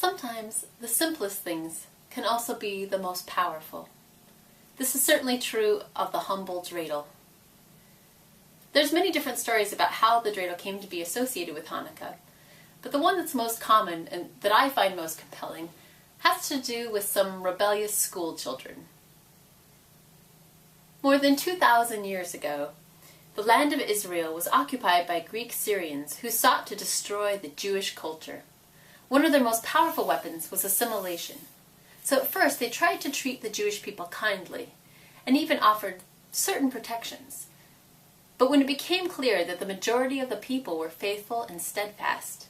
Sometimes the simplest things can also be the most powerful. This is certainly true of the humble Dreidel. There's many different stories about how the Dreidel came to be associated with Hanukkah, but the one that's most common and that I find most compelling has to do with some rebellious school children. More than 2,000 years ago, the land of Israel was occupied by Greek Syrians who sought to destroy the Jewish culture. One of their most powerful weapons was assimilation. So at first they tried to treat the Jewish people kindly and even offered certain protections. But when it became clear that the majority of the people were faithful and steadfast,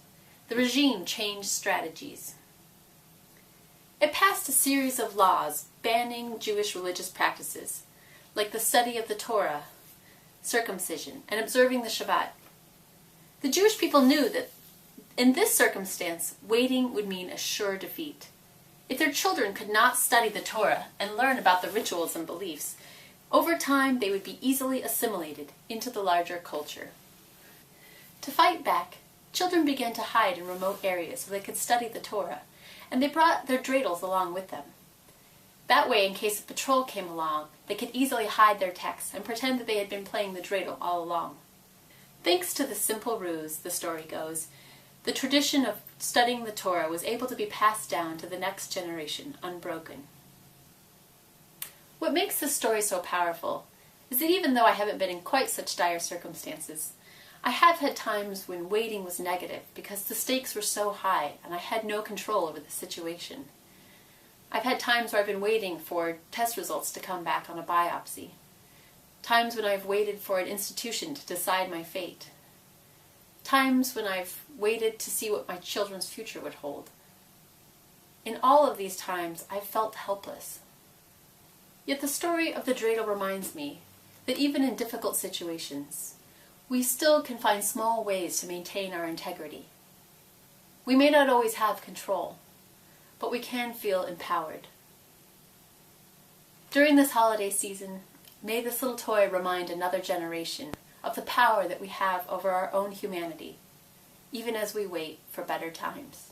the regime changed strategies. It passed a series of laws banning Jewish religious practices, like the study of the Torah, circumcision, and observing the Shabbat. The Jewish people knew that in this circumstance, waiting would mean a sure defeat. If their children could not study the Torah and learn about the rituals and beliefs, over time they would be easily assimilated into the larger culture. To fight back, children began to hide in remote areas so they could study the Torah, and they brought their dreidels along with them. That way, in case a patrol came along, they could easily hide their texts and pretend that they had been playing the dreidel all along. Thanks to this simple ruse, the story goes, the tradition of studying the Torah was able to be passed down to the next generation unbroken. What makes this story so powerful is that even though I haven't been in quite such dire circumstances, I have had times when waiting was negative because the stakes were so high and I had no control over the situation. I've had times where I've been waiting for test results to come back on a biopsy. Times when I've waited for an institution to decide my fate. Times when I've waited to see what my children's future would hold. In all of these times, I've felt helpless. Yet the story of the dreidel reminds me that even in difficult situations, we still can find small ways to maintain our integrity. We may not always have control, but we can feel empowered. During this holiday season, may this little toy remind another generation of the power that we have over our own humanity, even as we wait for better times.